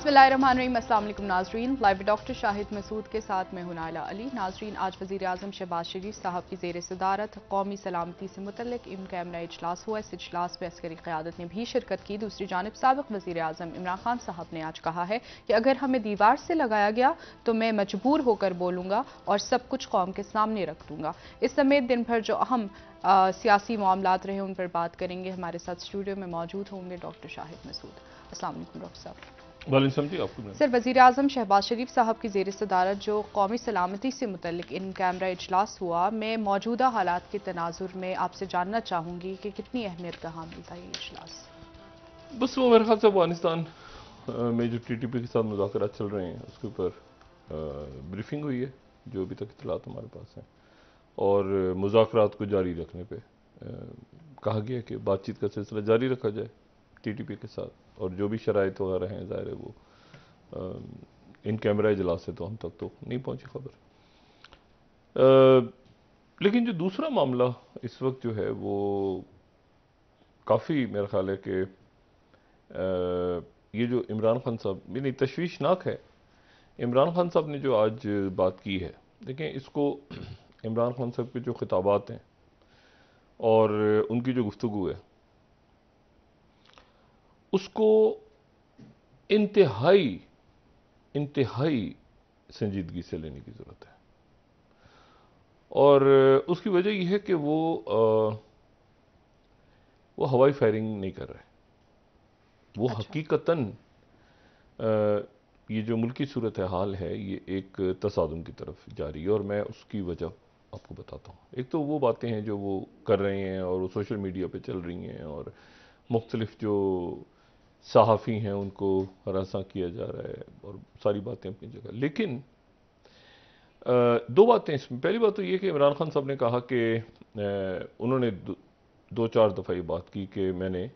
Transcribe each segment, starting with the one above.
बिस्मिल्लाहिर्रहमानिर्रहीम। अस्सलाम वालेकुम नाजरीन, लाइव डॉक्टर शाहिद मसूद के साथ मैं हूं नाइला अली। नाजरीन, आज वज़ीर आज़म शहबाज शरीफ साहब की ज़ेर सदारत कौमी सलामती से मुतल्लिक इन कैमरा इजलास हुआ। इस इजलास में अस्करी क़यादत ने भी शिरकत की। दूसरी जानब साबिक़ वज़ीर आज़म इमरान खान साहब ने आज कहा है कि अगर हमें दीवार से लगाया गया तो मैं मजबूर होकर बोलूँगा और सब कुछ कौम के सामने रख दूँगा। इस समेत दिन भर जो अहम सियासी मामलात रहे उन पर बात करेंगे। हमारे साथ स्टूडियो में मौजूद होंगे डॉक्टर शाहिद मसूद। अस्सलाम वालेकुम डॉक्टर साहब। सर, वज़ीर आज़म शहबाज शरीफ साहब की ज़ेर सदारत जो कौमी सलामती से मुतल्लिक इन कैमरा इजलास हुआ, मैं मौजूदा हालात के तनाजुर में आपसे जानना चाहूँगी कि कितनी अहमियत का हामिल था ये इजलास। बस वो मेरे ख्याल से अफगानिस्तान में जो TTP के साथ मुज़ाकरात चल रहे हैं उसके ऊपर ब्रीफिंग हुई है, जो अभी तक इत्तलात हमारे पास हैं, और मुज़ाकरात को जारी रखने पे कहा गया कि बातचीत का सिलसिला जारी रखा जाए TTP के साथ, और जो भी शराइत वगैरह हैं ज़ाहिर है वो इन कैमरा इजलास से तो हम तक तो नहीं पहुंची खबर। लेकिन जो दूसरा मामला इस वक्त जो है वो काफ़ी मेरा ख्याल है कि ये जो इमरान खान साहब, यानी तशवीशनाक है। इमरान खान साहब ने जो आज बात की है, देखें इसको, इमरान खान साहब के जो खिताबात हैं और उनकी जो गुफ्तगू है उसको इंतहाई संजीदगी से लेने की ज़रूरत है। और उसकी वजह यह है कि वो हवाई फायरिंग नहीं कर रहे। वो हकीकतन ये जो मुल्की सूरत हाल है ये एक तसादुम की तरफ जा रही है, और मैं उसकी वजह आपको बताता हूँ। एक तो वो बातें हैं जो वो कर रहे हैं और वो सोशल मीडिया पे चल रही हैं, और मुख्तलिफ जो सहाफ़ी हैं उनको हरासा किया जा रहा है, और सारी बातें अपनी जगह। लेकिन दो बातें इसमें। पहली बात तो ये कि इमरान खान साहब ने कहा कि उन्होंने दो चार दफ़ा ये बात की कि मैंने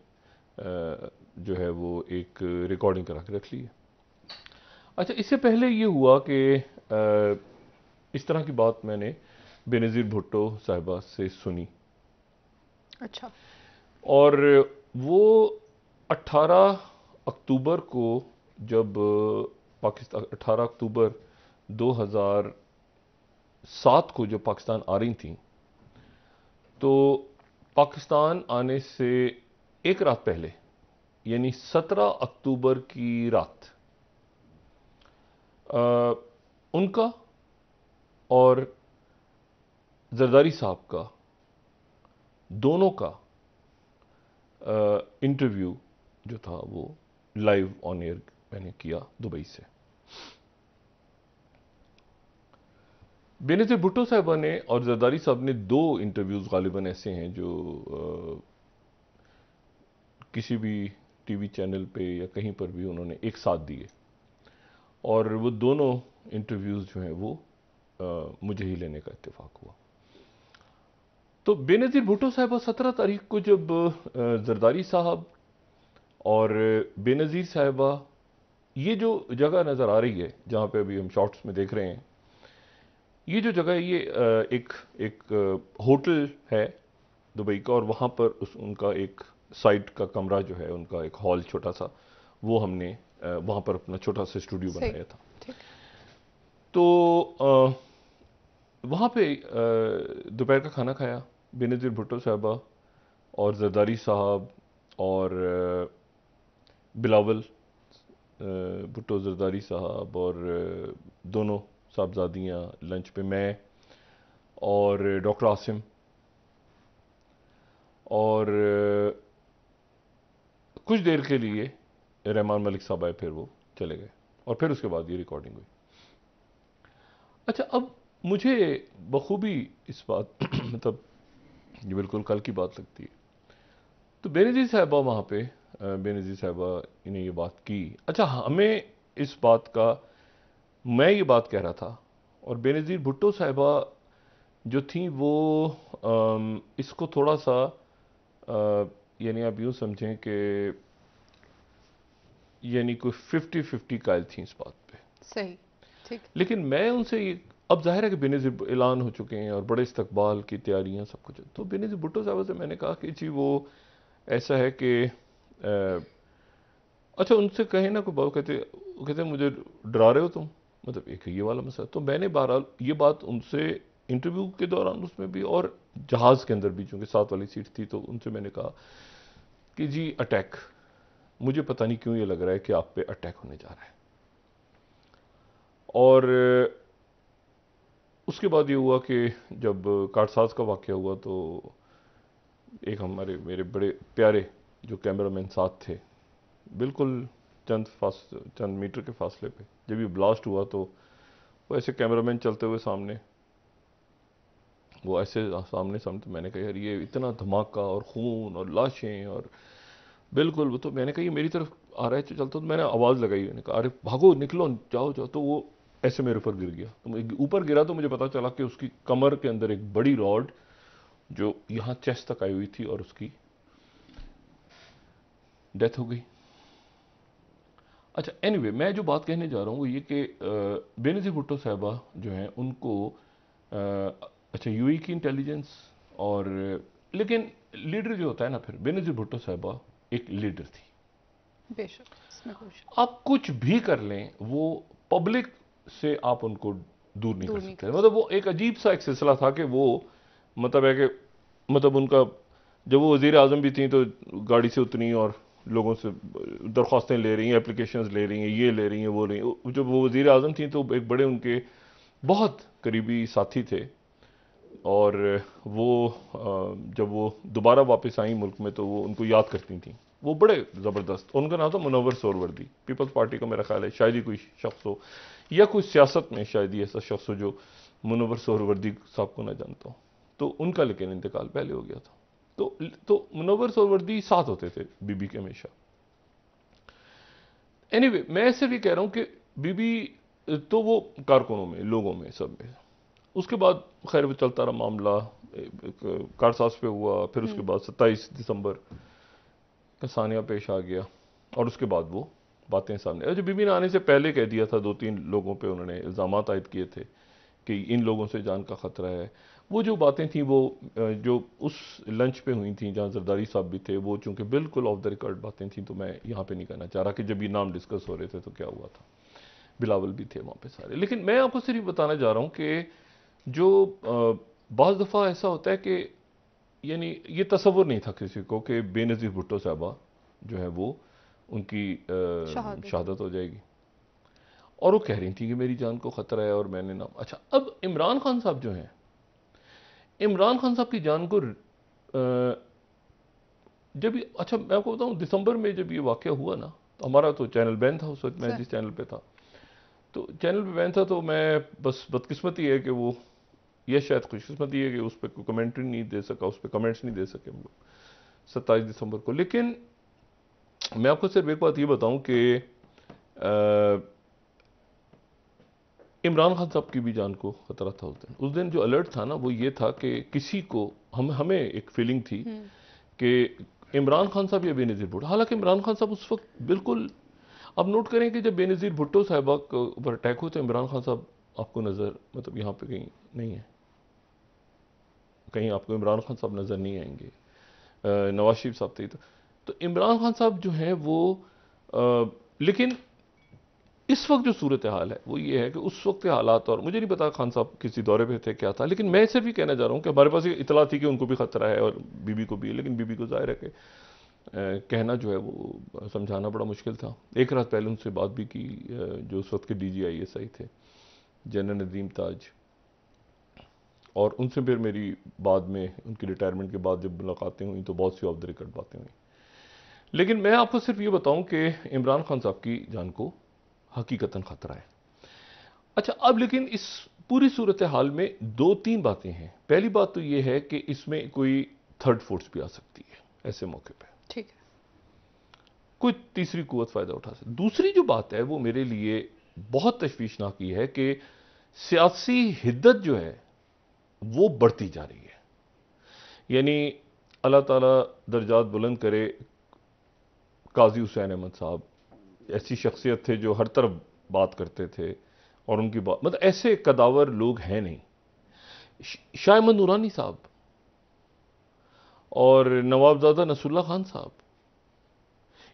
जो है वो एक रिकॉर्डिंग करा के रख ली है। अच्छा, इससे पहले ये हुआ कि इस तरह की बात मैंने बेनज़ीर भुट्टो साहिबा से सुनी। अच्छा। और वो 18 अक्टूबर को, जब पाकिस्तान 18 अक्टूबर 2007 को जब पाकिस्तान आ रही थी, तो पाकिस्तान आने से एक रात पहले, यानी 17 अक्टूबर की रात, उनका और जरदारी साहब का, दोनों का इंटरव्यू जो था वो लाइव ऑन एयर मैंने किया दुबई से। बेनज़ीर भुट्टो साहबा ने और जरदारी साहब ने दो इंटरव्यूज़ गालिबन ऐसे हैं जो किसी भी टीवी चैनल पे या कहीं पर भी उन्होंने एक साथ दिए, और वो दोनों इंटरव्यूज़ जो हैं वो मुझे ही लेने का इत्तेफाक हुआ। तो बेनज़ीर भुट्टो साहबा 17 तारीख को जब जरदारी साहब और बेनज़ीर साहबा, ये जो जगह नज़र आ रही है जहाँ पे अभी हम शॉट्स में देख रहे हैं, ये जो जगह है ये एक होटल है दुबई का, और वहाँ पर उनका एक साइड का कमरा जो है, उनका एक हॉल छोटा सा, वो हमने वहाँ पर अपना छोटा सा स्टूडियो बनाया था। तो वहाँ पे दोपहर का खाना खाया बेनज़ीर भुट्टो साहबा और जरदारी साहब और बिलावल भुट्टो जरदारी साहब और दोनों साहबजादियाँ लंच पे, मैं और डॉक्टर आसिम और कुछ देर के लिए रहमान मलिक साहब आए, फिर वो चले गए, और फिर उसके बाद ये रिकॉर्डिंग हुई। अच्छा, अब मुझे बखूबी इस बात मतलब ये बिल्कुल कल की बात लगती है। तो बेनज़ीर साहबा वहाँ पे, बेनज़ीर साहबा ने ये बात की। अच्छा, हमें इस बात का, मैं ये बात कह रहा था, और बेनज़ीर भुट्टो साहबा जो थी वो इसको थोड़ा सा यानी आप यूँ समझें कि यानी कोई 50-50 कायल थी इस बात पे। सही, ठीक। लेकिन मैं उनसे ये, अब जाहिर है कि बेनज़ीर ऐलान हो चुके हैं और बड़े इस्तकबाल की तैयारियां सब कुछ, तो बेनज़ीर भुट्टो साहब से मैंने कहा कि जी वो ऐसा है कि अच्छा, उनसे कहें ना कोई बात, कहते वो कहते हैं मुझे डरा रहे हो तुम, मतलब एक ये वाला मसला। तो मैंने बहरहाल ये बात उनसे इंटरव्यू के दौरान उसमें भी और जहाज़ के अंदर भी, चूंकि साथ वाली सीट थी, तो उनसे मैंने कहा कि जी अटैक, मुझे पता नहीं क्यों ये लग रहा है कि आप पे अटैक होने जा रहा है। और उसके बाद ये हुआ कि जब कारसाज का वाक़या हुआ तो एक हमारे मेरे बड़े प्यारे जो कैमरामैन साथ थे, बिल्कुल चंद मीटर के फासले पे जब ये ब्लास्ट हुआ तो वो ऐसे कैमरामैन चलते हुए सामने, वो ऐसे सामने सामने, तो मैंने कहा यार ये इतना धमाका और खून और लाशें और बिल्कुल, वो तो मैंने कहा ये मेरी तरफ आ रहा है चलता, तो मैंने आवाज़ लगाई, मैंने कहा अरे भागो निकलो जाओ जाओ, तो वो ऐसे मेरे ऊपर गिर गया। तो ऊपर गिरा तो मुझे पता चला कि उसकी कमर के अंदर एक बड़ी रॉड जो यहाँ चेस्ट तक आई हुई थी और उसकी डेथ हो गई। अच्छा एनीवे, मैं जो बात कहने जा रहा हूँ वो ये कि बेनज़ीर भुट्टो साहबा जो हैं उनको अच्छा यूएई की इंटेलिजेंस और, लेकिन लीडर जो होता है ना, फिर बेनज़ीर भुट्टो साहबा एक लीडर थी। बेशक, इसमें कोई आप कुछ भी कर लें, वो पब्लिक से आप उनको दूर नहीं कर सकते। कर मतलब वो एक अजीब सा एक सिलसिला था कि वो मतलब है कि मतलब उनका, जब वो वज़ीर आज़म भी थी तो गाड़ी से उतरी और लोगों से दरख्वास्तें ले रही हैं, एप्लीकेशंस ले रही हैं, ये ले रही हैं, वो ले रही हैं। जब वो वज़ीर आज़म थी तो एक बड़े उनके बहुत करीबी साथी थे, और वो जब वो दोबारा वापस आई मुल्क में तो वो उनको याद करती थी। वो बड़े ज़बरदस्त, उनका नाम था मुनव्वर सोहरवर्दी। पीपल्स पार्टी का मेरा ख्याल है शायद ही कोई शख्स हो, या कोई सियासत में शायद ही ऐसा शख्स हो जो मुनव्वर सोहरवर्दी साहब को ना जानता हो। तो उनका लेकिन इंतकाल पहले हो गया था। तो मुनव्वर सोहरवर्दी साथ होते थे बीबी के हमेशा। एनीवे, मैं सिर्फ ये कह रहा हूं कि बीबी तो वो कारकुनों में, लोगों में, सब में। उसके बाद खैर वो चलता रहा मामला, कारसाज पे हुआ, फिर उसके बाद 27 दिसंबर का सानिया पेश आ गया, और उसके बाद वो बातें सामने, जो बीबी ने आने से पहले कह दिया था, 2-3 लोगों पे उन्होंने इल्ज़ाम आयद किए थे कि इन लोगों से जान का ख़तरा है। वो जो बातें थी वो जो उस लंच पे हुई थी जहाँ जरदारी साहब भी थे, वो चूंकि बिल्कुल ऑफ द रिकॉर्ड बातें थी, तो मैं यहाँ पे नहीं कहना चाह रहा कि जब ये नाम डिस्कस हो रहे थे तो क्या हुआ था। बिलावल भी थे वहाँ पे सारे। लेकिन मैं आपको सिर्फ बताना चाह रहा हूँ कि जो बाज़ दफ़ा ऐसा होता है कि यानी ये तसव्वुर नहीं था किसी को कि बेनज़ीर भुट्टो साहबा जो है वो उनकी शहादत हो जाएगी, और वो कह रही थी कि मेरी जान को ख़तरा है और मैंने नाम। अच्छा, अब इमरान खान साहब जो हैं, इमरान खान साहब की जान को जब ये, अच्छा मैं आपको बताऊं, दिसंबर में जब ये वाक़या हुआ ना, तो हमारा तो चैनल बैन था उस वक्त, मैं जिस चैनल पे था, तो चैनल पे बैन था, तो मैं बस बदकिस्मती है कि वो, यह शायद खुशकिस्मती है कि उस पर कोई कमेंट्री नहीं दे सका, उस पर कमेंट्स नहीं दे सके हम लोग 27 दिसंबर को। लेकिन मैं आपको सिर्फ एक बात ये बताऊं कि इमरान खान साहब की भी जान को खतरा था उस दिन जो अलर्ट था ना, वो ये था कि किसी को हमें एक फीलिंग थी कि इमरान खान साहब या बेनज़ीर भुट्टो, हालांकि इमरान खान साहब उस वक्त बिल्कुल, अब नोट करें कि जब बेनज़ीर भुट्टो साहबा के ऊपर अटैक हुआ तो इमरान खान साहब आपको नज़र, मतलब यहाँ पे कहीं नहीं है, कहीं आपको इमरान खान साहब नज़र नहीं आएंगे। नवाज शरीफ साहब थे, तो इमरान खान साहब जो हैं वो लेकिन इस वक्त जो सूरत हाल है वो ये है कि उस वक्त के हालात, और मुझे नहीं पता खान साहब किसी दौरे पे थे क्या था, लेकिन मैं सिर्फ भी कहना चाह रहा हूँ कि हमारे पास ये इतला थी कि उनको भी खतरा है और बीबी को भी, लेकिन बीबी को जाहिर है कि कहना जो है वो समझाना बड़ा मुश्किल था। एक रात पहले उनसे बात भी की, जो उस वक्त के DGISI थे जनरल नदीम ताज, और उनसे फिर मेरी बाद में उनकी रिटायरमेंट के बाद जब मुलाकातें हुई तो बहुत सी ऑफ द रिकॉर्ड बातें हुई। लेकिन मैं आपको सिर्फ ये बताऊं कि इमरान खान साहब की जान को हकीकतन खतरा है। अच्छा, अब लेकिन इस पूरी सूरत हाल में 2-3 बातें हैं। पहली बात तो ये है कि इसमें कोई थर्ड फोर्स भी आ सकती है ऐसे मौके पे, ठीक है, कोई तीसरी कुव्वत फायदा उठा सकती। दूसरी जो बात है वो मेरे लिए बहुत तशवीशनाक ही है कि सियासी हिद्दत जो है वो बढ़ती जा रही है। यानी अल्लाह ताला दर्जात बुलंद करे, काजी हुसैन अहमद साहब ऐसी शख्सियत थे जो हर तरफ बात करते थे, और उनकी बात, मतलब ऐसे कदावर लोग हैं नहीं। शाह अहमद नूरानी साहब और नवाबजादा नसरुल्लाह खान साहब,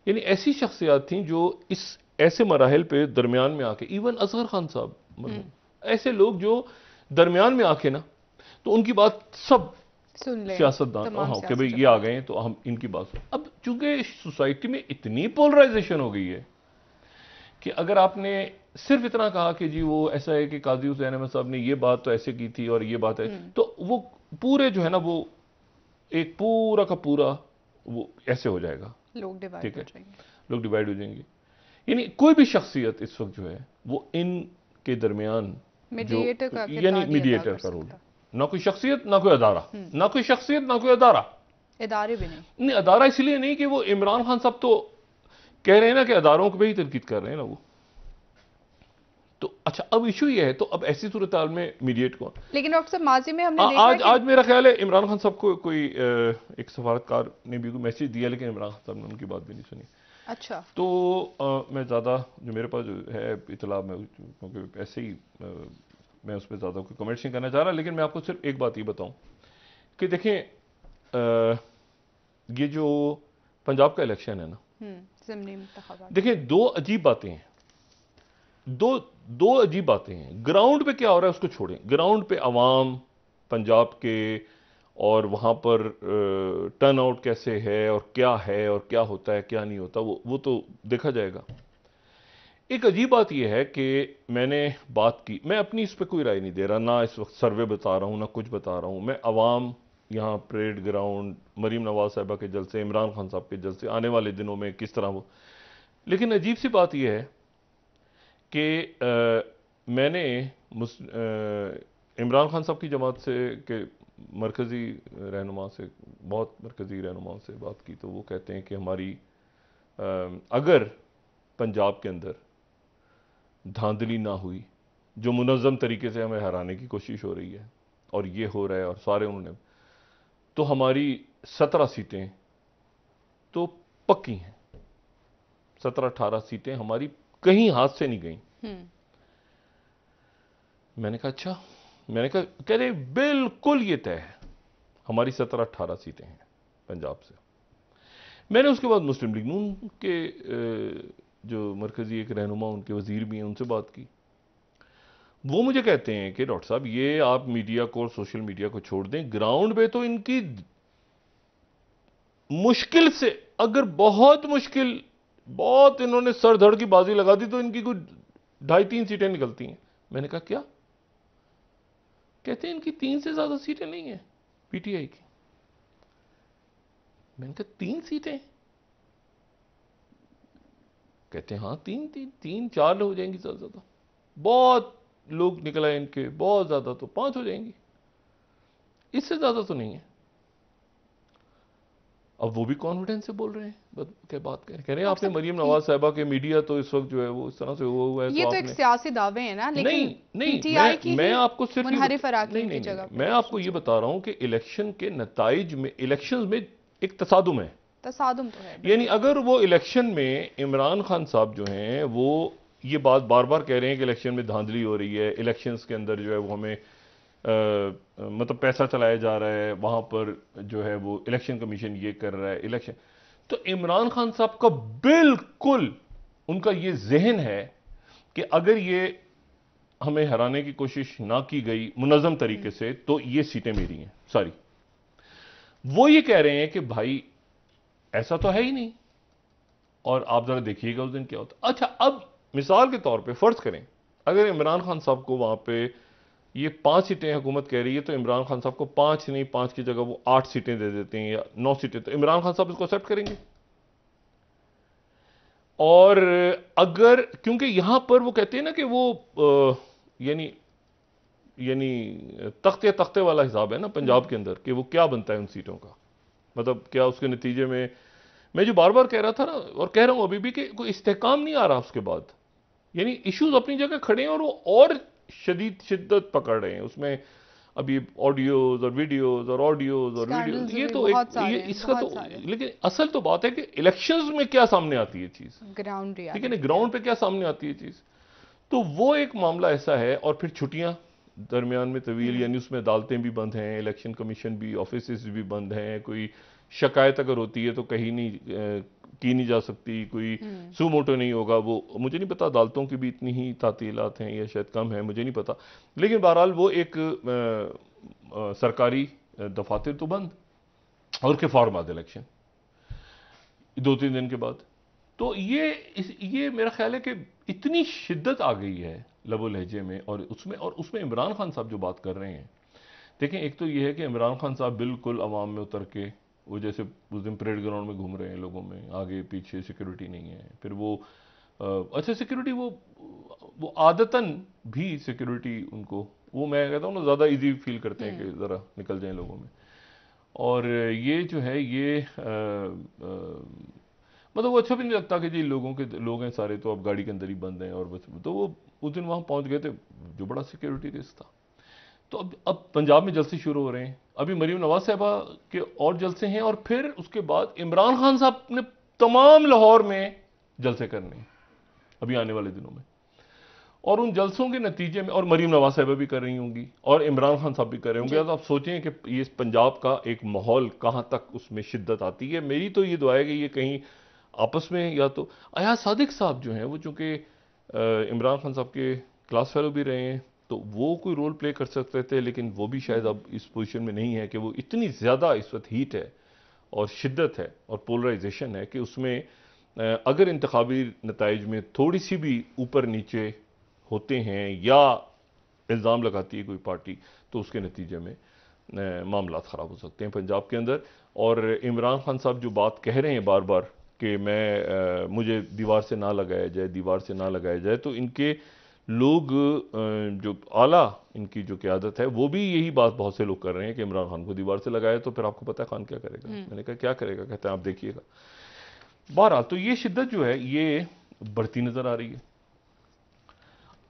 यानी ऐसी शख्सियत थी जो इस ऐसे मराहल पे दरमियान में आके, इवन असगर खान साहब, ऐसे लोग जो दरमियान में आके ना, तो उनकी बात सब सुन ले सियासतदान, हाँ कि भाई ये आ गए हैं तो हम इनकी बात सुन। अब चूंकि सोसाइटी में इतनी पोलराइजेशन हो गई है कि अगर आपने सिर्फ इतना कहा कि जी वो ऐसा है कि काजी हुसैन अहमद साहब ने ये बात तो ऐसे की थी और ये बात है, तो वो पूरे जो है ना वो एक पूरा का पूरा वो ऐसे हो जाएगा, लोग डिवाइड हो जाएंगे, लोग डिवाइड हो जाएंगे। यानी कोई भी शख्सियत इस वक्त जो है वो इनके दरमियान मीडिएटर का, यानी मीडिएटर का रोल, ना कोई शख्सियत ना कोई अदारा, ना कोई शख्सियत ना कोई अदारा, इदारे भी नहीं, अदारा इसलिए नहीं कि वो इमरान खान साहब तो कह रहे हैं ना कि अदारों को भी ही तनकीद कर रहे हैं ना वो, तो अच्छा अब इशू ये है, तो अब ऐसी सूरत हाल में मीडिएट कौन? लेकिन डॉक्टर साहब माजी में हमने देखा आज मेरा ख्याल है इमरान खान साहब को कोई एक सफारतकार ने भी मैसेज दिया, लेकिन इमरान खान साहब ने उनकी बात भी नहीं सुनी। अच्छा, तो मैं ज़्यादा जो मेरे पास जो है इतला, मैं क्योंकि ऐसे ही मैं उस पर ज़्यादा कोई कमेंट्स नहीं करना चाह रहा, लेकिन मैं आपको सिर्फ एक बात ये बताऊं कि देखें ये जो पंजाब का इलेक्शन है ना, देखिए दो अजीब बातें हैं, दो अजीब बातें हैं। ग्राउंड पे क्या हो रहा है उसको छोड़ें, ग्राउंड पे अवाम पंजाब के और वहाँ पर टर्न आउट कैसे है और क्या होता है क्या नहीं होता, वो तो देखा जाएगा। एक अजीब बात यह है कि मैंने बात की, मैं अपनी इस पर कोई राय नहीं दे रहा, ना इस वक्त सर्वे बता रहा हूँ ना कुछ बता रहा हूँ, मैं अवाम यहाँ परेड ग्राउंड, मरीम नवाज साहिबा के जलसे, इमरान खान साहब के जलसे, आने वाले दिनों में किस तरह वो, लेकिन अजीब सी बात यह है कि मैंने इमरान खान साहब की जमात से के मरकज़ी रहनुमा से, बहुत मरकज़ी रहनुमाओं से बात की, तो वो कहते हैं कि हमारी अगर पंजाब के अंदर धांधली ना हुई, जो मुनज़्ज़म तरीके से हमें हराने की कोशिश हो रही है और ये हो रहा है और सारे उन्होंने, तो हमारी 17 सीटें तो पक्की हैं, 17-18 सीटें हमारी कहीं हाथ से नहीं गई। मैंने कहा अच्छा, मैंने कहा कह रहे बिल्कुल ये तय है, हमारी 17-18 सीटें हैं पंजाब से। मैंने उसके बाद मुस्लिम लीग नून के जो मरकजी एक रहनुमा, उनके वजीर भी हैं, उनसे बात की। वो मुझे कहते हैं कि डॉक्टर साहब ये आप मीडिया को और सोशल मीडिया को छोड़ दें, ग्राउंड पे तो इनकी मुश्किल से, अगर बहुत मुश्किल, बहुत इन्होंने सर धड़ की बाजी लगा दी तो इनकी कोई 2.5-3 सीटें निकलती हैं। मैंने कहा क्या? कहते हैं इनकी 3 से ज्यादा सीटें नहीं है पीटीआई की। मैंने कहा 3 सीटें? कहते हैं हाँ 3-4 हो जाएंगी ज्यादा ज्यादा, बहुत लोग निकल आए इनके, बहुत ज्यादा तो 5 हो जाएंगी, इससे ज्यादा तो नहीं है। अब वो भी कॉन्फिडेंस से बोल रहे हैं, क्या बात कह रहे हैं आपने मरीम नवाज साहिबा के मीडिया तो इस वक्त जो है वो इस तरह से हुआ है, ये तो एक सियासी दावे हैं ना, लेकिन नहीं, मैं आपको सिर्फ मैं आपको ये बता रहा हूं कि इलेक्शन के नताइज में, इलेक्शन में एक तसादुम है, तसादुम तो है। यानी अगर वो इलेक्शन में इमरान खान साहब जो हैं वो ये बात बार बार कह रहे हैं कि इलेक्शन में धांधली हो रही है, इलेक्शंस के अंदर जो है वो हमें मतलब पैसा चलाया जा रहा है, वहां पर जो है वो इलेक्शन कमीशन ये कर रहा है इलेक्शन, तो इमरान खान साहब का बिल्कुल उनका ये जहन है कि अगर ये हमें हराने की कोशिश ना की गई मुनज़्ज़म तरीके से तो ये सीटें मेरी हैं सारी। वो ये कह रहे हैं कि भाई ऐसा तो है ही नहीं, और आप जरा देखिएगा उस दिन क्या होता। अच्छा, अब मिसाल के तौर पे फर्ज करें अगर इमरान खान साहब को वहां पे ये 5 सीटें हुकूमत कह रही है, तो इमरान खान साहब को 5 नहीं, 5 की जगह वो 8 सीटें दे देते हैं या 9 सीटें, तो इमरान खान साहब इसको एक्सेप्ट करेंगे? और अगर, क्योंकि यहां पर वो कहते हैं ना कि वो यानी तख्ते वाला हिसाब है ना पंजाब के अंदर कि वो क्या बनता है उन सीटों का, मतलब क्या उसके नतीजे में, मैं जो बार बार कह रहा था ना और कह रहा हूं अभी भी कि कोई इस्तेहकाम नहीं आ रहा उसके बाद, यानी इश्यूज अपनी जगह खड़े हैं और वो और शिद्दत पकड़ रहे हैं उसमें। अभी ऑडियोज और वीडियोज और ऑडियोज और वीडियोज, ये तो ये इसका तो, लेकिन असल तो बात है कि इलेक्शंस में क्या सामने आती है चीज, ग्राउंड, ठीक है ना, ग्राउंड पे क्या सामने आती है चीज, तो वो एक मामला ऐसा है। और फिर छुट्टियां दरमियान में तवील, यानी उसमें अदालतें भी बंद हैं, इलेक्शन कमीशन भी, ऑफिस भी बंद हैं, कोई शिकायत अगर होती है तो कहीं नहीं की नहीं जा सकती, कोई सुमोटो नहीं होगा। वो मुझे नहीं पता, अदालतों की भी इतनी ही तातीलात हैं या शायद कम है, मुझे नहीं पता। लेकिन बहरहाल वो एक सरकारी दफातर तो बंद, और के फॉर बाद इलेक्शन 2-3 दिन के बाद। तो ये मेरा ख्याल है कि इतनी शिद्दत आ गई है लबो लहजे में, और उसमें इमरान खान साहब जो बात कर रहे हैं, देखें, एक तो ये है कि इमरान खान साहब बिल्कुल अवाम में उतर के, वो जैसे उस दिन परेड ग्राउंड में घूम रहे हैं, लोगों में आगे पीछे सिक्योरिटी नहीं है, फिर वो अच्छा सिक्योरिटी, वो आदतन भी सिक्योरिटी उनको, वो मैं कहता हूँ ना, ज़्यादा इजी फील करते हैं कि ज़रा निकल जाएं लोगों में। और ये जो है ये मतलब वो अच्छा भी नहीं लगता कि जी लोग हैं सारे, तो अब गाड़ी के अंदर ही बंद हैं, और बस तो वो उस दिन वहाँ पहुँच गए थे, जो बड़ा सिक्योरिटी रिस्क था। तो अब पंजाब में जलसे शुरू हो रहे हैं, अभी मरीम नवाज साहबा के और जलसे हैं, और फिर उसके बाद इमरान खान साहब ने तमाम लाहौर में जलसे करने हैं अभी आने वाले दिनों में, और उन जलसों के नतीजे में, और मरीम नवाज साहबा भी कर रही होंगी और इमरान खान साहब भी कर रहे होंगे। तो आप सोचें कि ये पंजाब का एक माहौल कहां तक उसमें शिद्दत आती है। मेरी तो ये दुआ है कि ये कहीं आपस में, या तो अयाज सादिक साहब जो हैं, वो चूंकि इमरान खान साहब के क्लास फेलो भी रहे हैं, तो वो कोई रोल प्ले कर सकते थे, लेकिन वो भी शायद अब इस पोजीशन में नहीं है कि वो, इतनी ज़्यादा इस वक्त हीट है और शिद्दत है और पोलराइजेशन है कि उसमें अगर इंतखाबी नताइज में थोड़ी सी भी ऊपर नीचे होते हैं या इल्ज़ाम लगाती है कोई पार्टी, तो उसके नतीजे में मामला ख़राब हो सकते हैं पंजाब के अंदर। और इमरान खान साहब जो बात कह रहे हैं बार बार कि मुझे दीवार से ना लगाया जाए, दीवार से ना लगाया जाए, तो इनके लोग जो आला इनकी जो क़यादत है, वो भी यही बात बहुत से लोग कर रहे हैं कि इमरान खान को दीवार से लगाया तो फिर आपको पता है खान क्या करेगा। मैंने कहा क्या करेगा, कहते हैं आप देखिएगा। बहरहाल तो ये शिद्दत जो है ये बढ़ती नजर आ रही है।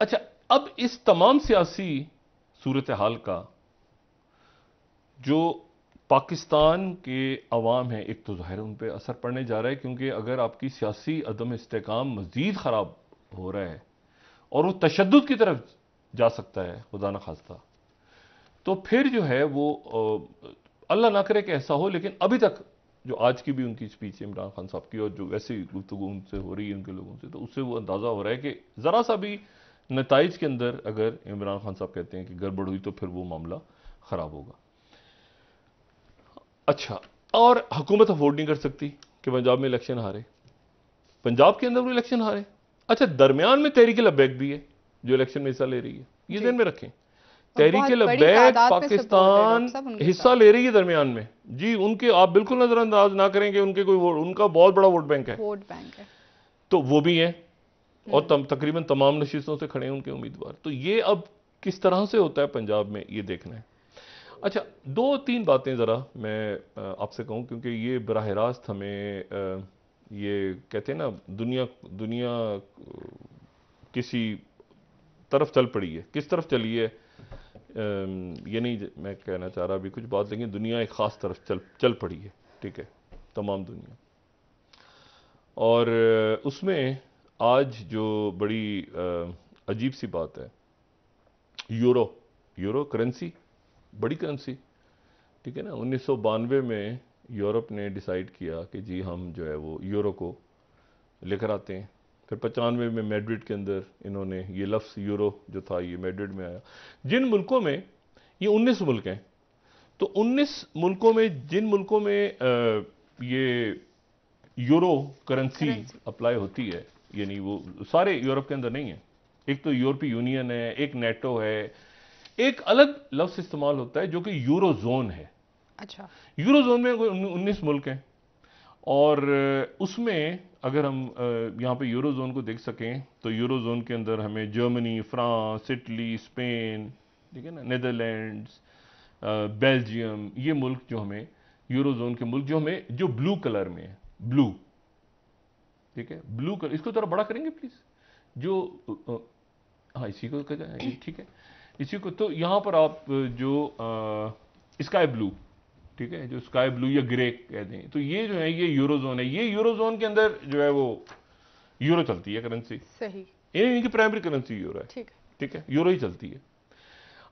अच्छा, अब इस तमाम सियासी सूरत हाल का जो पाकिस्तान के अवाम है, एक तो ज़ाहिर उन पर असर पड़ने जा रहा है, क्योंकि अगर आपकी सियासी अदम इस्तेकाम मजीद ख़राब हो रहा है और वो तशद्दुद की तरफ जा सकता है खुदा न खास्ता, तो फिर जो है वो अल्लाह ना करे कि ऐसा हो, लेकिन अभी तक जो आज की भी उनकी स्पीच इमरान खान साहब की और जो वैसी गुफ्तगू उनसे हो रही है उनके लोगों से, तो उससे वो अंदाज़ा हो रहा है कि ज़रा सा भी नताइज के अंदर अगर इमरान खान साहब कहते हैं कि गड़बड़ हुई, तो फिर वो मामला ख़राब होगा। अच्छा, और हुकूमत अफोर्ड नहीं कर सकती कि पंजाब में इलेक्शन हारे, पंजाब के अंदर वो इलेक्शन हारे। अच्छा, दरमियान में तहरीक लब्बैक भी है जो इलेक्शन में हिस्सा ले रही है, ये ध्यान में रखें। तहरीक लब्बैक पाकिस्तान हिस्सा ले रही है दरमियान में जी, उनके आप बिल्कुल नजरअंदाज ना करें कि उनके कोई उनका बहुत बड़ा वोट बैंक है, तो वो भी है, और तकरीबन तमाम नशिस्तों से खड़े हैं उनके उम्मीदवार। तो ये अब किस तरह से होता है पंजाब में, ये देखना है। अच्छा, 2-3 बातें ज़रा मैं आपसे कहूँ, क्योंकि ये बराह रास्त हमें ये कहते हैं ना, दुनिया किसी तरफ चल पड़ी है, किस तरफ चली है ये नहीं मैं कहना चाह रहा अभी कुछ बात, लेकिन दुनिया एक ख़ास तरफ चल पड़ी है, ठीक है, तमाम दुनिया। और उसमें आज जो बड़ी अजीब सी बात है, यूरो करेंसी, बड़ी करेंसी, ठीक है ना। 1992 में यूरोप ने डिसाइड किया कि जी हम जो है वो यूरो को लेकर आते हैं। फिर 95 में मैड्रिड के अंदर इन्होंने ये लफ्ज़ यूरो जो था ये मैड्रिड में आया। जिन मुल्कों में, ये 19 मुल्क हैं, तो 19 मुल्कों में, जिन मुल्कों में ये यूरो करेंसी अप्लाई होती है, यानी वो सारे यूरोप के अंदर नहीं है। एक तो यूरोपीय यूनियन है, एक नेटो है, एक अलग लफ्ज़ इस्तेमाल होता है जो कि यूरो जोन है। अच्छा, यूरो जोन में 19 मुल्क हैं, और उसमें अगर हम यहाँ पे यूरो जोन को देख सकें, तो यूरो जोन के अंदर हमें जर्मनी, फ्रांस, इटली, स्पेन, ठीक है ना, नीदरलैंड्स, बेल्जियम, ये मुल्क जो हमें यूरो जोन के मुल्क जो हमें जो ब्लू कलर में है, ब्लू, ठीक है, ब्लू कलर, इसको थोड़ा बड़ा करेंगे प्लीज, जो हाँ इसी को ठीक है, इसी को, तो यहां पर आप जो स्काई ब्लू, ठीक है, जो स्काई ब्लू या ग्रे कहते हैं, तो ये जो है ये यूरो जोन है। ये यूरो जोन के अंदर जो है वो यूरो चलती है करेंसी, सही, इनकी प्राइमरी करेंसी यूरो है, ठीक है, यूरो ही चलती है।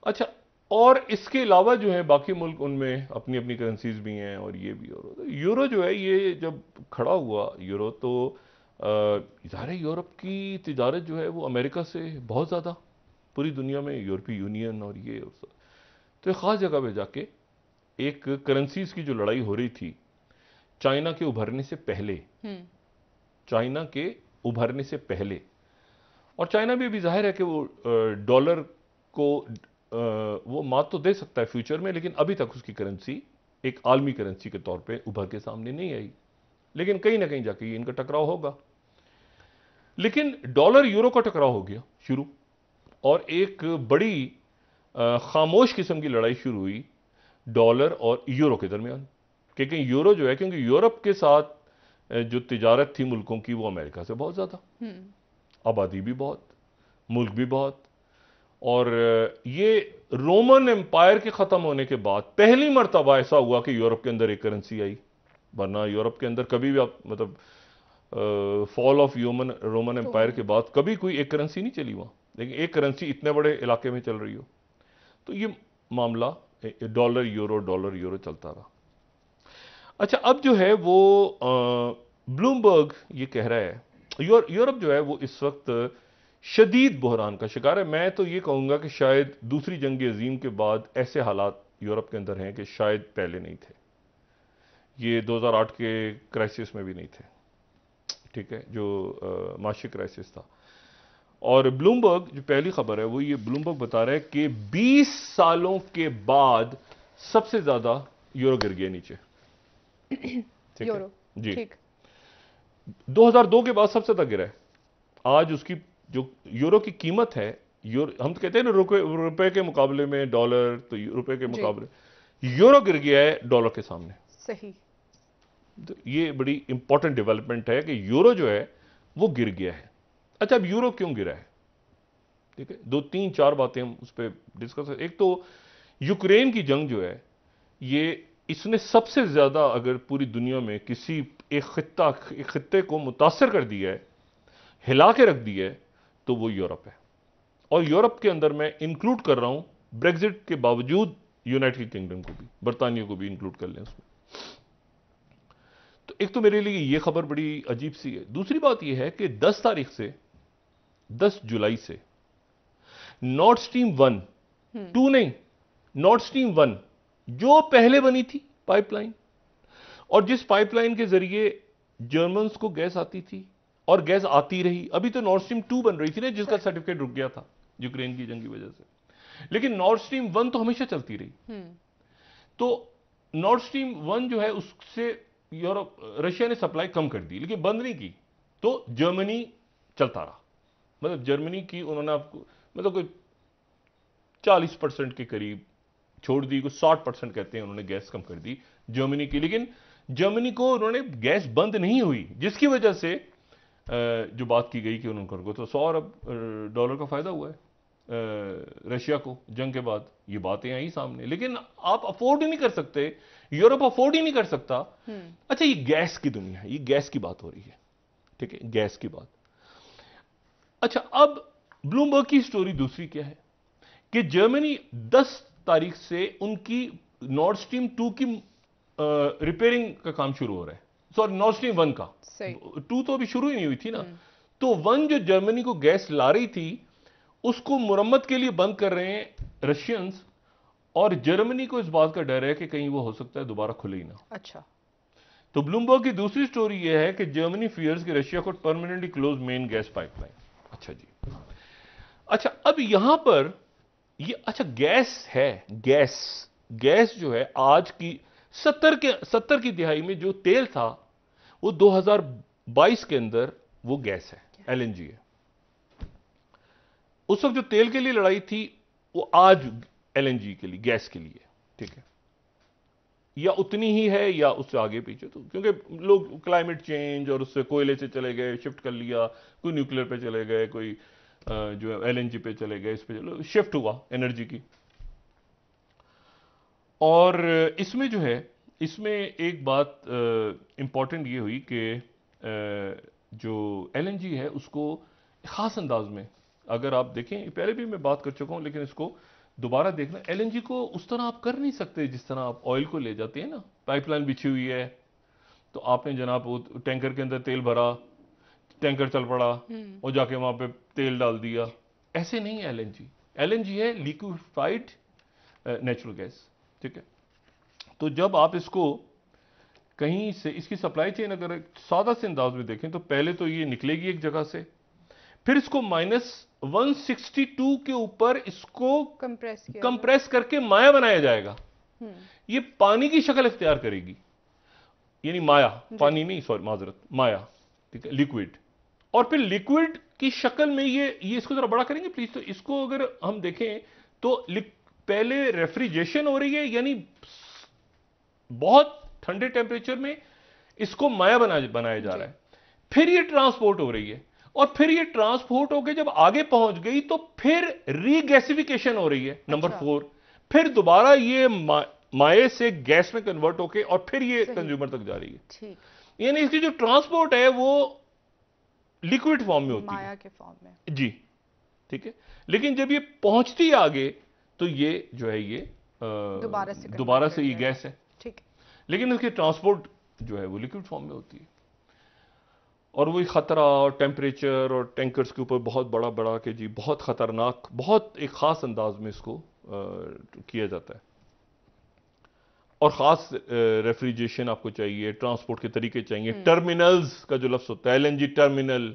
अच्छा, और इसके अलावा जो है बाकी मुल्क उनमें अपनी अपनी करेंसीज भी हैं और ये भी। और यूरो जो है ये जब खड़ा हुआ यूरो तो ज़ाहिर है यूरोप की तिजारत जो है वो अमेरिका से बहुत ज़्यादा, पूरी दुनिया में यूरोपीय यूनियन और ये और सब। तो एक ख़ास जगह पे जाके एक करेंसीज की जो लड़ाई हो रही थी चाइना के उभरने से पहले, चाइना के उभरने से पहले, और चाइना भी अभी जाहिर है कि वो डॉलर को वो मात तो दे सकता है फ्यूचर में, लेकिन अभी तक उसकी करेंसी एक आलमी करेंसी के तौर पे उभर के सामने नहीं आई। लेकिन कहीं ना कहीं जाके इनका टकराव होगा। लेकिन डॉलर यूरो का टकराव हो गया शुरू, और एक बड़ी खामोश किस्म की लड़ाई शुरू हुई डॉलर और यूरो के दरमियान। क्योंकि यूरो जो है, क्योंकि यूरोप के साथ जो तिजारत थी मुल्कों की वो अमेरिका से बहुत ज़्यादा, आबादी भी बहुत, मुल्क भी बहुत। और ये रोमन एम्पायर के ख़त्म होने के बाद पहली मर्तबा ऐसा हुआ कि यूरोप के अंदर एक करेंसी आई। वरना यूरोप के अंदर कभी भी आप मतलब फॉल ऑफ रोमन एम्पायर के बाद कभी कोई एक करेंसी नहीं चली वहाँ, लेकिन एक करेंसी इतने बड़े इलाके में चल रही हो। तो ये मामला डॉलर यूरो चलता रहा। अच्छा, अब जो है वो ब्लूमबर्ग ये कह रहा है यूरोप जो है वो इस वक्त शदीद बहरान का शिकार है। मैं तो ये कहूँगा कि शायद दूसरी जंग अजीम के बाद ऐसे हालात यूरोप के अंदर हैं कि शायद पहले नहीं थे। ये 2008 के क्राइसिस में भी नहीं थे, ठीक है, जो माशी क्राइसिस था। और ब्लूमबर्ग जो पहली खबर है वो ये ब्लूमबर्ग बता रहा है कि 20 सालों के बाद सबसे ज्यादा यूरो गिर गया नीचे। ठीक यूरो है जी, ठीक। 2002 के बाद सबसे ज्यादा गिरा है। आज उसकी जो यूरो की कीमत है, हम तो कहते हैं ना रुपए के मुकाबले में डॉलर, तो रुपए के मुकाबले यूरो गिर गया है डॉलर के सामने। सही। तो ये बड़ी इंपॉर्टेंट डेवलपमेंट है कि यूरो जो है वो गिर गया है। अच्छा, अब यूरो क्यों गिरा है, ठीक है, 2-3-4 बातें हम उस पर डिस्कस करें। एक तो यूक्रेन की जंग जो है ये इसने सबसे ज्यादा अगर पूरी दुनिया में किसी एक खित्ते को मुतासर कर दिया है, हिला के रख दिया है, तो वो यूरोप है। और यूरोप के अंदर मैं इंक्लूड कर रहा हूं ब्रेग्जिट के बावजूद यूनाइटेड किंगडम को भी, बरतानिया को भी इंक्लूड कर लें उसमें। तो एक तो मेरे लिए ये खबर बड़ी अजीब सी है। दूसरी बात यह है कि 10 तारीख से 10 जुलाई से नॉर्थ स्ट्रीम 1 2 नहीं, नॉर्थ स्ट्रीम 1 जो पहले बनी थी पाइपलाइन, और जिस पाइपलाइन के जरिए जर्मन्स को गैस आती थी और गैस आती रही। अभी तो नॉर्थ स्ट्रीम 2 बन रही थी ना, जिसका सर्टिफिकेट रुक गया था यूक्रेन की जंग की वजह से, लेकिन नॉर्थ स्ट्रीम 1 तो हमेशा चलती रही। तो नॉर्थ स्ट्रीम 1 जो है उससे यूरोप रशिया ने सप्लाई कम कर दी, लेकिन बंद नहीं की। तो जर्मनी चलता रहा, मतलब जर्मनी की उन्होंने आपको मतलब कोई 40% के करीब छोड़ दी, कुछ 60% कहते हैं उन्होंने गैस कम कर दी जर्मनी की। लेकिन जर्मनी को उन्होंने गैस बंद नहीं हुई, जिसकी वजह से जो बात की गई कि उनको तो $100 अरब डॉलर का फायदा हुआ है रशिया को जंग के बाद। ये बातें आई सामने, लेकिन आप अफोर्ड ही नहीं कर सकते, यूरोप अफोर्ड ही नहीं कर सकता। अच्छा, ये गैस की दुनिया है, ये गैस की बात हो रही है, ठीक है, गैस की बात। अच्छा, अब ब्लूमबर्ग की स्टोरी दूसरी क्या है कि जर्मनी 10 तारीख से उनकी नॉर्थ स्ट्रीम 2 की रिपेयरिंग का काम शुरू हो रहा है। सॉरी, नॉर्थ स्ट्रीम 1 का, 2 तो अभी शुरू ही नहीं हुई थी ना। तो 1 जो जर्मनी को गैस ला रही थी उसको मुरम्मत के लिए बंद कर रहे हैं रशियंस, और जर्मनी को इस बात का डर है कि कहीं वो हो सकता है दोबारा खुले ही ना। अच्छा, तो ब्लूमबर्ग की दूसरी स्टोरी यह है कि जर्मनी फियर्स कि रशिया को permanently close main gas pipeline. अच्छा जी, अच्छा, अब यहां पर ये अच्छा गैस है, गैस जो है आज की 70 की दिहाई में जो तेल था वो 2022 के अंदर वो गैस है, एलएनजी है। उस वक्त जो तेल के लिए लड़ाई थी वो आज एलएनजी के लिए, गैस के लिए, ठीक है, या उतनी ही है या उससे आगे पीछे। तो क्योंकि लोग क्लाइमेट चेंज और उससे कोयले से चले गए, शिफ्ट कर लिया, कोई न्यूक्लियर पे चले गए, कोई जो है एलएनजी पे चले गए, इस पे शिफ्ट हुआ एनर्जी की। और इसमें जो है, इसमें एक बात इंपॉर्टेंट ये हुई कि जो एलएनजी है उसको खास अंदाज में, अगर आप देखें, पहले भी मैं बात कर चुका हूं, लेकिन इसको दोबारा देखना, एलएनजी को उस तरह आप कर नहीं सकते जिस तरह आप ऑयल को ले जाते हैं ना। पाइपलाइन बिछी हुई है, तो आपने जनाब वो टैंकर के अंदर तेल भरा, टैंकर चल पड़ा और जाके वहां पे तेल डाल दिया। ऐसे नहीं है एलएनजी। एलएनजी है लिक्विफाइड नेचुरल गैस, ठीक है। तो जब आप इसको कहीं से, इसकी सप्लाई चेन अगर सादा से अंदाज में देखें तो पहले तो ये निकलेगी एक जगह से, फिर इसको -162 के ऊपर इसको कंप्रेस करके माया बनाया जाएगा। ये पानी की शक्ल इख्तियार करेगी, यानी माया, पानी नहीं, सॉरी माजरत, माया, ठीक है, लिक्विड। और फिर लिक्विड की शक्ल में ये इसको जरा बड़ा करेंगे प्लीज। तो इसको अगर हम देखें तो पहले रेफ्रिजरेशन हो रही है, यानी बहुत ठंडे टेम्परेचर में इसको माया बनाया जा रहा है, फिर ये ट्रांसपोर्ट हो रही है, और फिर ये ट्रांसपोर्ट होकर जब आगे पहुंच गई तो फिर रीगैसिफिकेशन हो रही है, नंबर 4। फिर दोबारा ये माये से गैस में कन्वर्ट होके और फिर ये कंज्यूमर तक जा रही है। यानी इसकी जो ट्रांसपोर्ट है वो लिक्विड फॉर्म में होती है, माया के फॉर्म में, जी, ठीक है। लेकिन जब ये पहुंचती है आगे तो ये जो है ये दोबारा से ये गैस है, ठीक है। लेकिन इसकी ट्रांसपोर्ट जो है वो लिक्विड फॉर्म में होती है। और वही खतरा और टेम्परेचर और टैंकर्स के ऊपर बहुत बड़ा बड़ा कि जी बहुत खतरनाक, बहुत एक खास अंदाज में इसको किया जाता है। और खास रेफ्रिजरेशन आपको चाहिए, ट्रांसपोर्ट के तरीके चाहिए, टर्मिनल्स का जो लफ्ज होता है, एलएनजी टर्मिनल,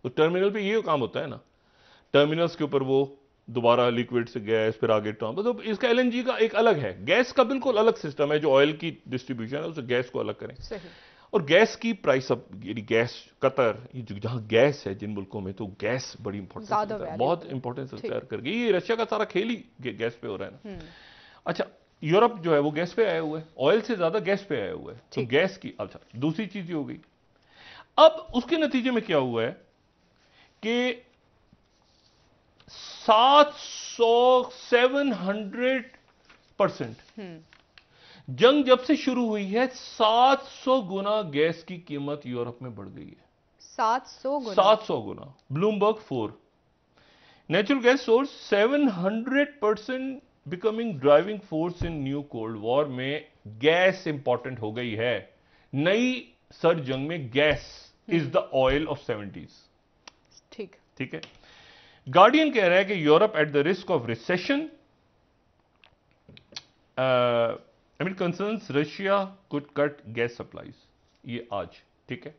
तो टर्मिनल पे ये काम होता है ना, टर्मिनल्स के ऊपर वो दोबारा लिक्विड से गैस, फिर आगे ट्रांसपोर्ट। तो इसका एलएनजी का एक अलग है, गैस का बिल्कुल अलग सिस्टम है। जो ऑयल की डिस्ट्रीब्यूशन है उसे गैस को अलग करें। सही। और गैस की प्राइस, अब यानी गैस कतर, जहां गैस है जिन मुल्कों में, तो गैस बड़ी इंपॉर्टेंस, बहुत इंपॉर्टेंस इख्तियार कर गई। ये रशिया का सारा खेल ही गैस पे हो रहा है ना। अच्छा, यूरोप जो है वो गैस पे आया हुआ है, ऑयल से ज्यादा गैस पे आया हुआ है। तो गैस की, अच्छा दूसरी चीज ये हो गई। अब उसके नतीजे में क्या हुआ है कि 700% जंग जब से शुरू हुई है 700 गुना गैस की कीमत यूरोप में बढ़ गई है। 700 गुना। Bloomberg 4, natural gas source 700% becoming driving force in new cold war में गैस इंपॉर्टेंट हो गई है। नई सर्द जंग में gas is the oil of 70s। ठीक है। गार्डियन कह रहा है कि Europe at the risk of recession, concerns Russia could cut gas supplies, ये आज, ठीक है।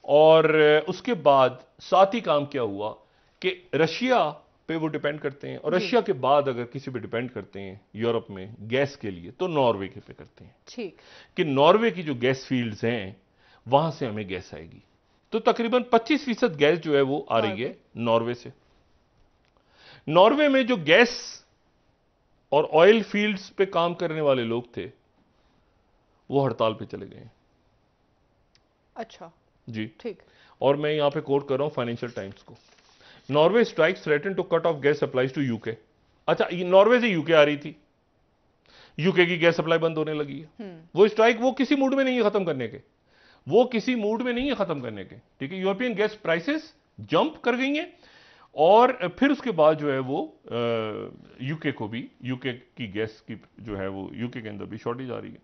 और उसके बाद साथ ही काम क्या हुआ कि रशिया पे वो डिपेंड करते हैं, और रशिया के बाद अगर किसी पे डिपेंड करते हैं यूरोप में गैस के लिए तो नॉर्वे के पे करते हैं, ठीक, कि नॉर्वे की जो गैस फील्ड्स हैं वहां से हमें गैस आएगी। तो तकरीबन 25% गैस जो है वो आ रही है नॉर्वे से। नॉर्वे में जो गैस और ऑयल फील्ड्स पे काम करने वाले लोग थे वो हड़ताल पे चले गए। अच्छा जी, ठीक। और मैं यहां पे कोट कर रहा हूं फाइनेंशियल टाइम्स को। Norway strikes threaten to cut off gas supplies to UK. अच्छा, ये नॉर्वे से यूके आ रही थी, यूके की गैस सप्लाई बंद होने लगी है। वो स्ट्राइक वो किसी मूड में नहीं है खत्म करने के, वो किसी मूड में नहीं है खत्म करने के, ठीक है। यूरोपियन गैस प्राइसेस जंप कर गई हैं, और फिर उसके बाद जो है वो यूके को भी, यूके की गैस की जो है वो यूके के अंदर भी शॉर्टेज आ रही है।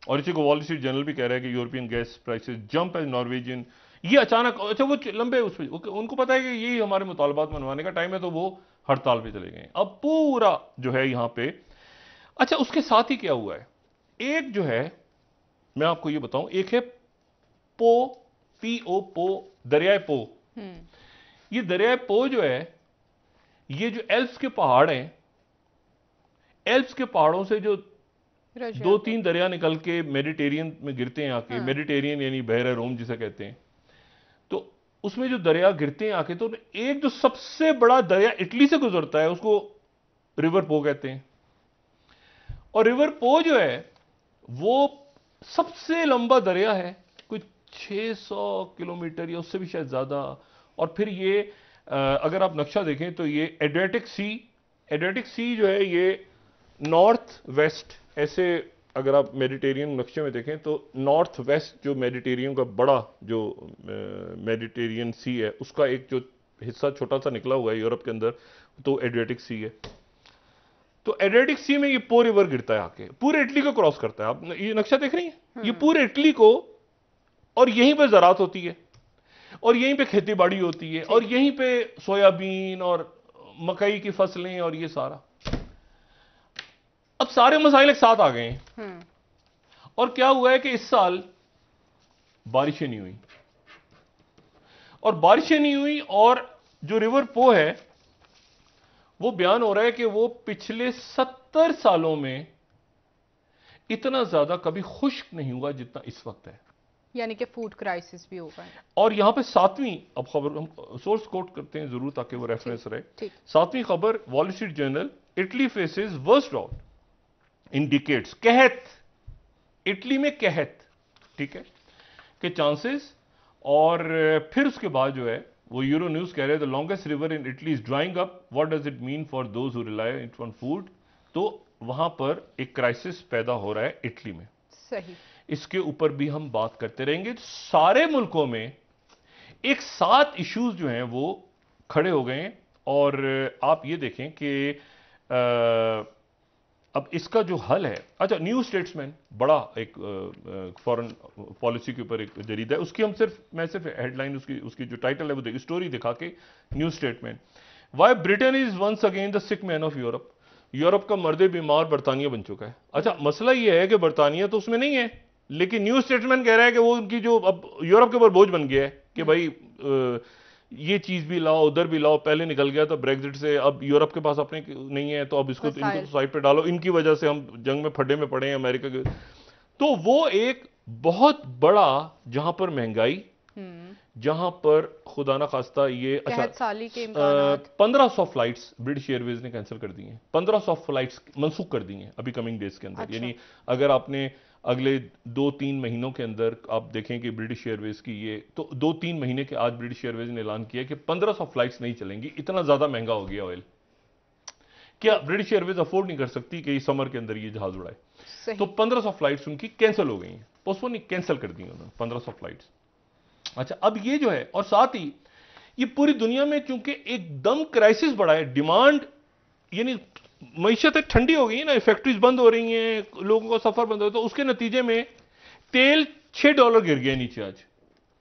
और इसी को वॉल स्ट्रीट जर्नल भी कह रहा है कि European gas prices jump as Norwegian, ये अचानक, अच्छा वो लंबे उस पर, उनको पता है कि यही हमारे मुतालबात मनवाने का टाइम है, तो वो हड़ताल पे चले गए। अब पूरा जो है यहां पे, अच्छा उसके साथ ही क्या हुआ है, एक जो है मैं आपको ये बताऊं, एक है पो, PO, पो, दरियाए पो। ये दरियाए पो जो है, ये जो एल्प्स के पहाड़ हैं, एल्प्स के पहाड़ों से जो 2-3 दरिया निकल के मेडिटेरियन में गिरते हैं आके, मेडिटेरियन यानी बहर रोम जिसे कहते हैं, तो उसमें जो दरिया गिरते हैं आके, तो एक जो सबसे बड़ा दरिया इटली से गुजरता है उसको रिवर पो कहते हैं। और रिवर पो जो है वो सबसे लंबा दरिया है, कुछ 600 किलोमीटर या उससे भी शायद ज्यादा। और फिर ये अगर आप नक्शा देखें तो ये एड्रियाटिक सी जो है ये नॉर्थ वेस्ट, ऐसे अगर आप मेडिटेरियन नक्शे में देखें तो नॉर्थ वेस्ट जो मेडिटेरियन का बड़ा जो मेडिटेरियन सी है, उसका एक जो हिस्सा छोटा सा निकला हुआ है यूरोप के अंदर, तो एड्रियाटिक सी है। तो एड्रियाटिक सी में ये पो रिवर गिरता है आके, पूरे इटली को क्रॉस करता है। आप ये नक्शा देख रही हैं, ये पूरे इटली को, और यहीं पे ज़राअत होती है, और यहीं पे खेती बाड़ी होती है, और यहीं पे सोयाबीन और मकई की फसलें और ये सारा। अब सारे मसाइल एक साथ आ गए हैं। और क्या हुआ है कि इस साल बारिशें नहीं हुई, और बारिशें नहीं हुई, और जो रिवर पो है वो बयान हो रहा है कि वो पिछले 70 सालों में इतना ज्यादा कभी खुश्क नहीं हुआ जितना इस वक्त है। यानी कि फूड क्राइसिस भी होगा। और यहां पे 7वीं, अब खबर हम सोर्स कोट करते हैं जरूर ताकि वो रेफरेंस रहे। 7वीं खबर, Wall Street Journal, Italy faces worst drought in decades. कहत, इटली में कहत, ठीक है, के चांसेस। और फिर उसके बाद जो है वो यूरो न्यूज कह रहे हैं the longest river in Italy is drawing up, what does it mean for those who rely on food. तो वहां पर एक क्राइसिस पैदा हो रहा है इटली में। सही, इसके ऊपर भी हम बात करते रहेंगे। सारे मुल्कों में एक साथ इश्यूज जो हैं वो खड़े हो गए हैं। और आप ये देखें कि अब इसका जो हल है, अच्छा, न्यू स्टेट्समैन बड़ा एक फॉरेन पॉलिसी के ऊपर एक जरीदा है, उसकी मैं सिर्फ हेडलाइन उसकी जो टाइटल है वो देखिए, स्टोरी दिखा के, New Statesman, why Britain is once again the sick man of Europe. Europe का मर्दे बीमार बरतानिया बन चुका है। अच्छा, मसला ये है कि बरतानिया तो उसमें नहीं है, लेकिन न्यू स्टेट्समैन कह रहा है कि वो उनकी जो अब यूरोप के ऊपर बोझ बन गया है कि भाई ये चीज भी लाओ, उधर भी लाओ। पहले निकल गया था ब्रेग्जिट से, अब यूरोप के पास अपने नहीं है, तो अब इनको तो साइड पे डालो, इनकी वजह से हम जंग में फड्डे में पड़े हैं अमेरिका के। तो वो एक बहुत बड़ा, जहां पर महंगाई, जहां पर खुदा ना खास्ता ये, अच्छा, 1500 फ्लाइट्स ब्रिटिश एयरवेज ने कैंसिल कर दी हैं, 1500 फ्लाइट्स मंसूख कर दी हैं अभी कमिंग डेज के अंदर। अच्छा। यानी अगर आपने अगले 2-3 महीनों के अंदर आप देखें कि ब्रिटिश एयरवेज की ये, तो 2-3 महीने के आज ब्रिटिश एयरवेज ने ऐलान किया कि 1500 फ्लाइट्स नहीं चलेंगी, इतना ज्यादा महंगा हो गया ऑयल। क्या ब्रिटिश एयरवेज अफोर्ड नहीं कर सकती कि इस समर के अंदर ये जहाज उड़ाए? तो 1500 फ्लाइट्स उनकी कैंसिल हो गई हैं, पोस्टपोन नहीं, कैंसिल कर दी उन्होंने 1500 फ्लाइट्स। अच्छा, अब ये जो है, और साथ ही ये पूरी दुनिया में चूंकि एकदम क्राइसिस बढ़ा है, डिमांड, यानी मईशत ठंडी हो गई है ना, फैक्ट्रीज बंद हो रही हैं, लोगों का सफर बंद हो, तो उसके नतीजे में तेल $6 गिर गया नीचे आज।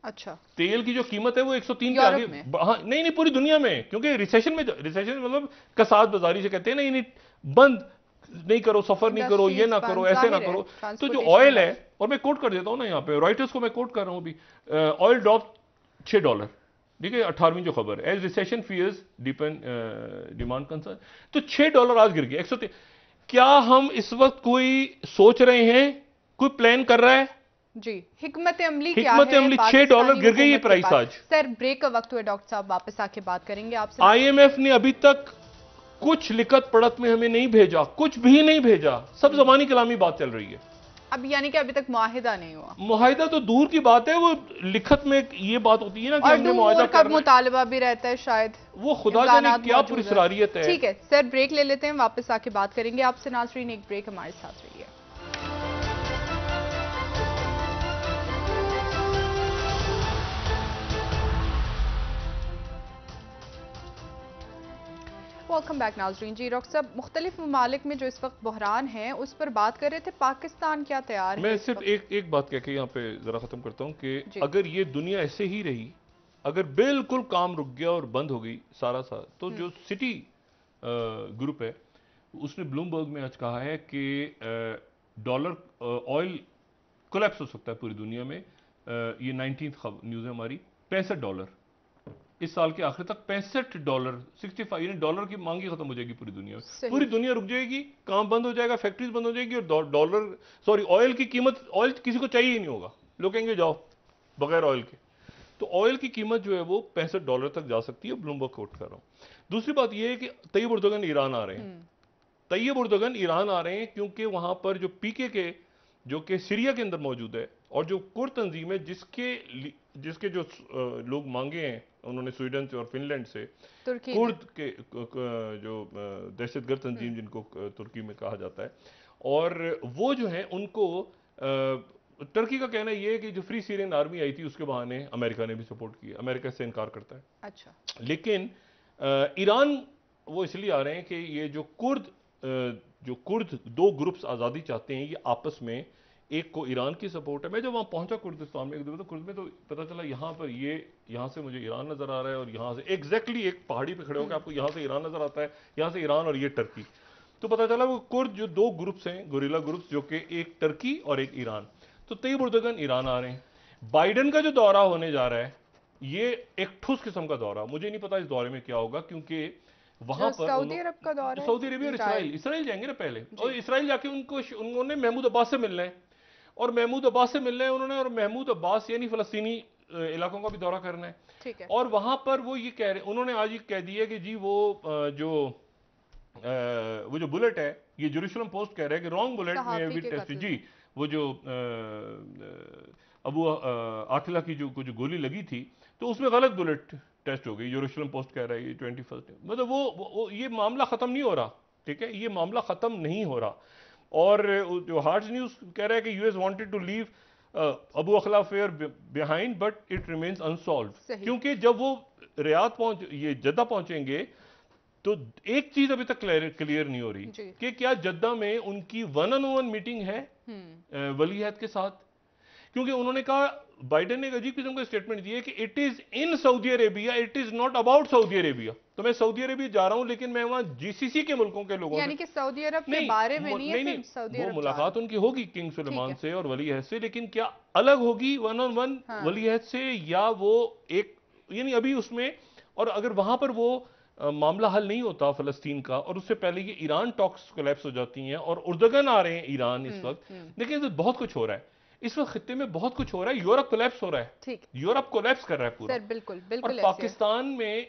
अच्छा, तेल की जो कीमत है वो 103 पे आ गई। हाँ, नहीं पूरी दुनिया में, क्योंकि रिसेशन मतलब कसाद बाजारी से कहते हैं ना, यानी बंद नहीं करो, सफर नहीं करो, ये ना करो, ऐसे ना करो। तो जो ऑयल है, और मैं कोट कर देता हूं ना यहाँ पे, रॉयटर्स को मैं कोट कर रहा हूं अभी, ऑयल ड्रॉप $6, ठीक है, 18वीं जो खबर है, as recession fears deepen demand concern. तो $6 आज गिर गया 103। क्या हम इस वक्त कोई सोच रहे हैं, कोई प्लान कर रहा है? जी, हिकमत अमली क्या है? हिकमत अमली, $6 गिर गई ये प्राइस आज। सर, ब्रेक का वक्त हुआ, डॉक्टर साहब वापस आके बात करेंगे आपसे। IMF ने अभी तक कुछ लिखत पढ़त में हमें नहीं भेजा, कुछ भी नहीं भेजा, सब ज़बानी कलामी बात चल रही है। अब यानी कि अभी तक मुआहिदा नहीं हुआ। मुआहिदा तो दूर की बात है, वो लिखत में ये बात होती है ना कि हमने मुआहिदा करना, मुतालबा भी रहता है शायद, वो खुदा जाने क्या पुरस्कारियत है। ठीक है सर, ब्रेक ले लेते हैं, वापस आके बात करेंगे आपसे। नाज़रीन, एक ब्रेक, हमारे साथ रहिए। वेलकम बैक नाज़रीन। जी डॉक्टर साहब, मुख्तलिफ ममालिक में जो इस वक्त बहरान है उस पर बात कर रहे थे, पाकिस्तान क्या तैयार है? मैं सिर्फ एक बात कह के यहाँ पे जरा खत्म करता हूँ कि अगर ये दुनिया ऐसे ही रही, अगर बिल्कुल काम रुक गया और बंद हो गई सारा, तो जो सिटी ग्रुप है उसने ब्लूमबर्ग में आज कहा है कि ऑयल कोलैप्स हो सकता है पूरी दुनिया में। ये 19th न्यूज़ है हमारी। $65 इस साल के आखिर तक, $65, 65, यानी डॉलर की मांग ही खत्म हो जाएगी पूरी दुनिया में। पूरी दुनिया रुक जाएगी, काम बंद हो जाएगा, फैक्ट्रीज बंद हो जाएगी, और ऑयल की कीमत, ऑयल किसी को चाहिए ही नहीं होगा, लोग कहेंगे जाओ बगैर ऑयल के। तो ऑयल की कीमत जो है वो $65 तक जा सकती है, ब्लूमबर्ग कोट कर रहा हूं। दूसरी बात यह है कि तैयब उर्दोगन ईरान आ रहे हैं। तैयब उर्दोगन ईरान आ रहे हैं क्योंकि वहां पर जो PKK जो कि सीरिया के अंदर मौजूद है, और जो कुर्द तंजीम है जिसके जो लोग मांगे हैं उन्होंने स्वीडन से और फिनलैंड से, कुर्द के जो दहशतगर्द तंजीम जिनको तुर्की में कहा जाता है, और वो जो है उनको तुर्की का कहना यह है कि जो फ्री सीरियन आर्मी आई थी उसके बहाने अमेरिका ने भी सपोर्ट किया, अमेरिका से इनकार करता है। अच्छा, लेकिन ईरान वो इसलिए आ रहे हैं कि ये जो कुर्द जो कुर्द दो ग्रुप्स आज़ादी चाहते हैं, ये आपस में, एक को ईरान की सपोर्ट है। मैं जब वहाँ पहुंचा कुर्दिस्तान में, एक दो तो कुर्द में तो पता चला यहाँ पर यहाँ से मुझे ईरान नजर आ रहा है, और यहाँ से एग्जैक्टली एक पहाड़ी पे खड़े होकर आपको यहाँ से ईरान नजर आता है, यहाँ से ईरान और ये टर्की। तो पता चला वो कुर्द जो दो ग्रुप्स हैं, गुरिल्ला ग्रुप्स, जो कि एक टर्की और एक ईरान। तो तैयब उर्दगन ईरान आ रहे हैं। बाइडन का जो दौरा होने जा रहा है, ये एक ठुस किस्म का दौरा, मुझे नहीं पता इस दौरे में क्या होगा, क्योंकि वहां पर सऊदी अरब का दौरा है, सऊदी अरेबिया और इसराइल जाएंगे ना पहले, और इसराइल जाके उन्होंने महमूद अब्बास से मिलना है, और महमूद अब्बास से मिलना है उन्होंने, और महमूद अब्बास यानी फलस्तीनी इलाकों का भी दौरा करना है। ठीक है। और वहां पर वो ये कह रहे, उन्होंने आज ये कह दिया कि जी वो जो बुलेट है, ये जेरूशलम पोस्ट कह रहा है कि रॉन्ग बुलेट में भी टेस्ट, जी वो जो अबू आखिला की जो गोली लगी थी, तो उसमें गलत बुलेट टेस्ट हो गई। जेरूशलम पोस्ट कह रहा है ये 21 मतलब वो ये मामला खत्म नहीं हो रहा, ठीक है, ये मामला खत्म नहीं हो रहा। और जो हार्ट्स न्यूज कह रहा है कि US wanted to leave Abu Akleh affair behind but it remains unsolved, क्योंकि जब वो रियाद ये जद्दा पहुंचेंगे तो एक चीज अभी तक क्लियर नहीं हो रही कि क्या जद्दा में उनकी 1-on-1 मीटिंग है वली अहद के साथ, क्योंकि उन्होंने कहा, बाइडेन ने एक अजीब किस्म का स्टेटमेंट दिया कि it is in Saudi Arabia, it is not about Saudi Arabia. तो मैं सऊदी अरेबिया जा रहा हूं, लेकिन मैं वहां जीसीसी के मुल्कों के लोगों यानी कि सऊदी अरब के बारे में नहीं, वो मुलाकात उनकी होगी किंग सुलेमान से और वली अहद से, लेकिन क्या अलग होगी 1-on-1 वली अहद से, या वो एक, यानी अभी उसमें, और अगर वहां पर वो मामला हल नहीं होता फलस्तीन का, और उससे पहले ये ईरान टॉक्स कोलैप्स हो जाती हैं, और उर्दगन आ रहे हैं ईरान इस वक्त, लेकिन बहुत कुछ हो रहा है इस वक्त, खित्ते में बहुत कुछ हो रहा है, यूरोप कोलैप्स हो रहा है, ठीक, यूरोप कोलैप्स कर रहा है पूरा। सर बिल्कुल बिल्कुल। और पाकिस्तान में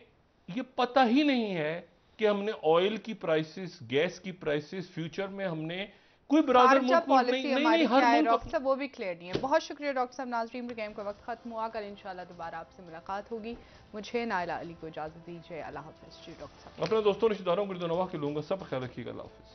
ये पता ही नहीं है कि हमने ऑयल की प्राइसेस, गैस की प्राइसेस, फ्यूचर में हमने कोई बराबर मुल्क नहीं, हर मुल्क, डॉक्टर साहब वो भी क्लियर नहीं है। बहुत शुक्रिया डॉक्टर साहब। नाज़रीन, प्रोग्राम का वक्त खत्म हुआ, कल इंशाल्लाह दोबारा आपसे मुलाकात होगी। मुझे नाइला अली को इजाजत दीजिए। अल्लाह हाफिज़। जी डॉक्टर साहब, अपने दोस्तों रिश्तेदारों को के लूंगा, सब ख्याल रखिएगा। अल्लाह हाफिज़।